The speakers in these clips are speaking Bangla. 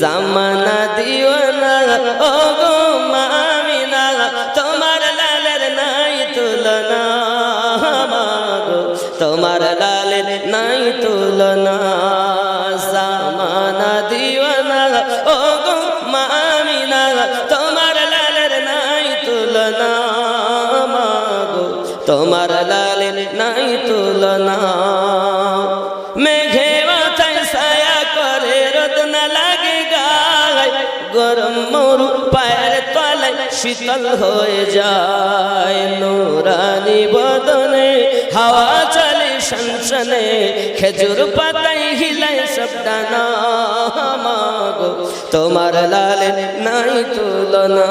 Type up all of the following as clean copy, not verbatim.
জামানা দিওয়ানা ও গো মা আমিনা তোমার লালের নাই তুলনা মাগো তোমার লালের নাই তুলনা জামানা দিওয়ানা ও গো মা আমিনা তোমার লালের নাই তুলনা মাগো তোমার লালের নাই তুলনা মেঘে মাথায় ছায়া করে রোদ না লাগে গায় গরম মরু পায়ের তলায় শীতল হয়ে যায় নুরানি বদনে হাওয়া চলে শনশনে খেজুর পাতায় হিলায় সব ডানা মাগো তোমার লালের নাই তুলনা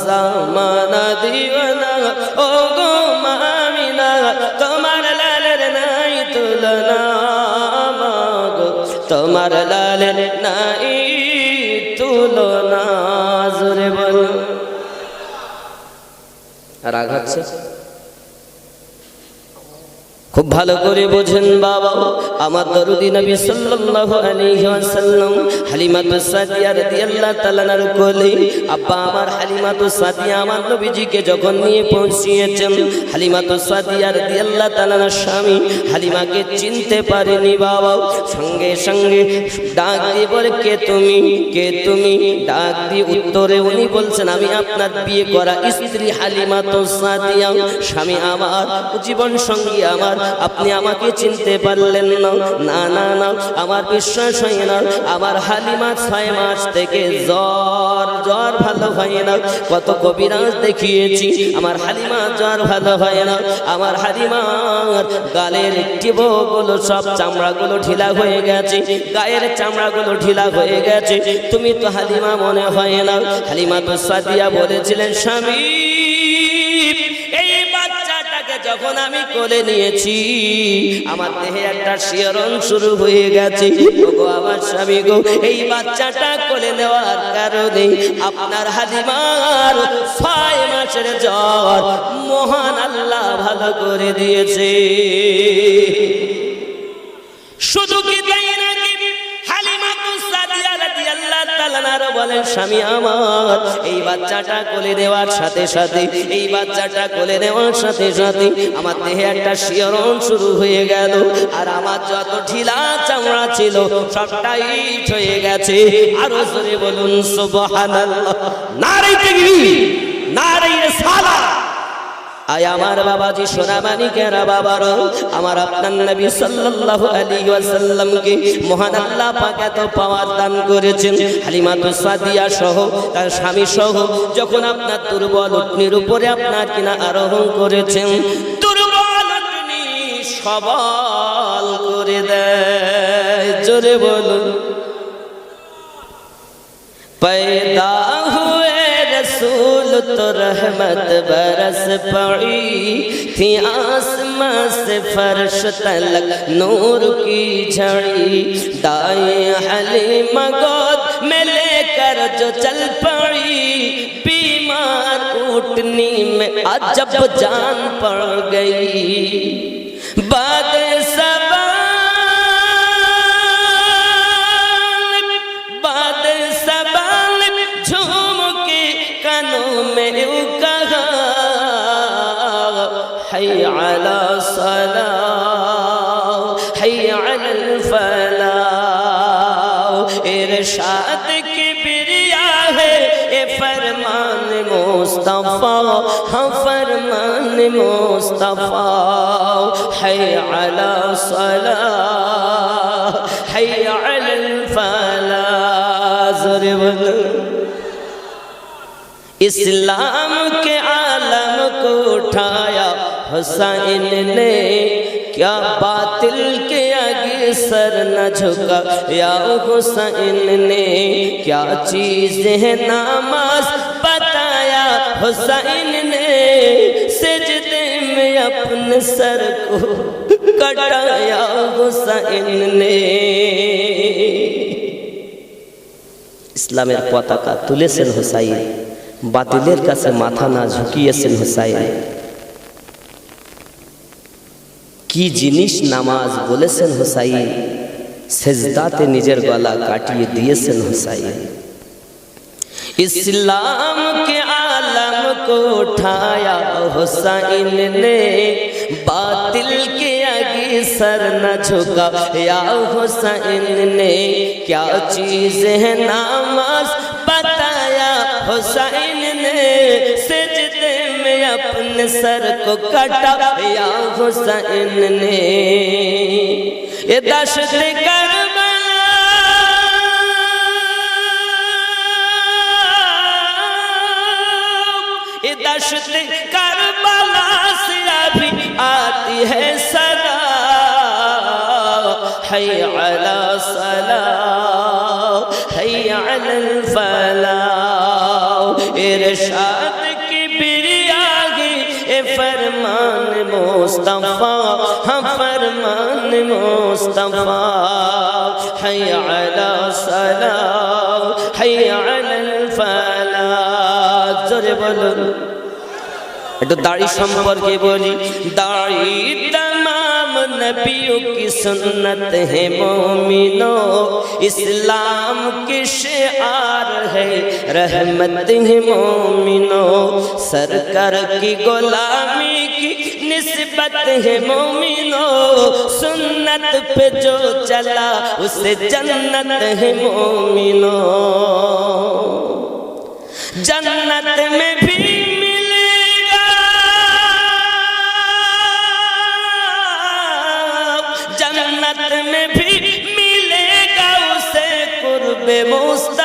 জামানা দিওয়ানা ও গো মা আমিনা তোমার লালের নাই তুলনা মাগো তোমার লালের নাই তুলনা জোরে বল রাগ হচ্ছে খুব ভালো করে বোঝেন বাবা আমার দরুদি নবী সাল্লাল্লাহু আলাইহি ওয়াসাল্লাম হালিমাতুস সাদিয়া রাদিয়াল্লাহু তাআলার কোলে আব্বা আমার হালিমাতুস সাদিয়া আমার নবীজিকে যখন নিয়ে পৌঁছিয়েছেন হালিমাতুস সাদিয়া রাদিয়াল্লাহু তাআলার স্বামী হালিমাকে চিনতে পারেনি বাবা সঙ্গে সঙ্গে ডাক দিয়ে বলে কে তুমি ডাক দিয়ে উত্তরে উনি বলছেন আমি আপনার বিয়ে করা স্ত্রী হালিমাতুস সাদিয়া স্বামী আমার জীবন সঙ্গী আমার আপনি আমাকে চিনতে পারলেন না না না আমার বিশ্বাস হয় না আমার হালিমা 6 মাস থেকে জ্বর ভালো হয় না কত কবিরাজ দেখিয়েছি আমার হালিমা জ্বর ভালো হয় না আমার হালিমার গালের টিপগুলো সব চামড়াগুলো ঢিলা হয়ে গেছে গায়ের চামড়াগুলো ঢিলা হয়ে গেছে তুমি তো হালিমা মনে হয় না হালিমাতুস সাদিয়া বলেছিলেন স্বামী যখন আমি কোলে নিয়েছি আমার দেহে একটা শিহরণ শুরু হয়ে গেছে ওগো আমার স্বামী গো এই বাচ্চাটা কোলে নেওয়ার কারণে আপনার হালিমার 6 মাসের জ্বর মহান আল্লাহ ভালো করে দিয়েছে শুধু কি তাই নাকি হালিমাতুস সাদিয়া রাদিয়াল্লাহু তাআলা বলেন স্বামী আমার এই বাচ্চাটা কোলে নেওয়ার সাথে সাথে এই বাচ্চাটা কোলে নেওয়ার সাথে সাথে আমার দেহে একটা শিহরণ শুরু হয়ে গেল আর আমার যত ঢিলা চামড়া ছিল সবটাই হয়ে গেছে আরো জোরে বলুন সুবহানাল্লাহ নারে তাকবীর নারে রিসালাত আয় আমার বাবাজি সোনামানিকেরা বাবারা আমার আপনার নবী সাল্লাল্লাহু আলাইহি ওয়াসাল্লামকে মহান আল্লাহ পাক এত পাওয়ার দান করেছেন হালিমাতুস সাদিয়া সহ তার স্বামী সহ যখন আপনার দুর্বল উটনির উপরে আপনার কিনা আরোহণ করেছেন দুর্বল উটনি সবল করে দেয় জোরে বলুন पैदा हुए रसूल तो रहमत बरस पड़ी थी आसमां से फर्श तलक नूर की झड़ी दाएं हलीमा गोद में लेकर जो चल पड़ी बीमार ऊँटनी में अजब जान पड़ गई बाद حي على الصلاة حي على الفلاح ارشاد किबरिया है ये फरमान मुस्तफा हाँ फरमान मुस्तफा حي على الصلاة حي على الفلاح ज़रूर इस्लाम के आलम को उठाया हुसैन ने क्या बातिल के आगे सर न झुका या हुसैन ने क्या चीज है नमाज बताया हुसैन ने सजदे में अपने सर को कटाया हुसैन ने इस्लामेर पताका तुलेছেন हुसैन বাতিলের কাছে মাথা না ঝুঁকিয়েছেন হুসাইন কি জিনিস নামাজ বলেছেন হুসাইন সেজদাতে নিজের গলা কাটিয়ে দিয়েছেন হুসাইন। इस्लाम के आलम को उठाया हुसैन ने, बातिल के आगे सर न झुकाया हुसैन ने। क्या चीज है नामाज बताया हुसैन ने, सजदे में अपने सर को कटाया हुसैन ने। ये दशत करबला दशत करबला से अभी आती है सदा, हय अला सलाह हय अलल फलाह। इरशाद की बिरियागी ए फरमान मुस्तफा, हाँ फरमान मुस्तफा। हय अला सलाह हय अलल फलाह। जोरे बोलो। একটু दाढ़ी সম্পর্কে বলি। दाढ़ी तमाम नबियों की सुन्नत है मोमिनो, इस्लाम के शिआर है रहमत है मोमिनो। सरकार की गुलामी की निस्बत है मोमिनो, सुन्नत पे जो चला उसे जन्नत है मोमिनो। जन्नत में भी में भी मिलेगा उसे कुर्बे मुस्तफा।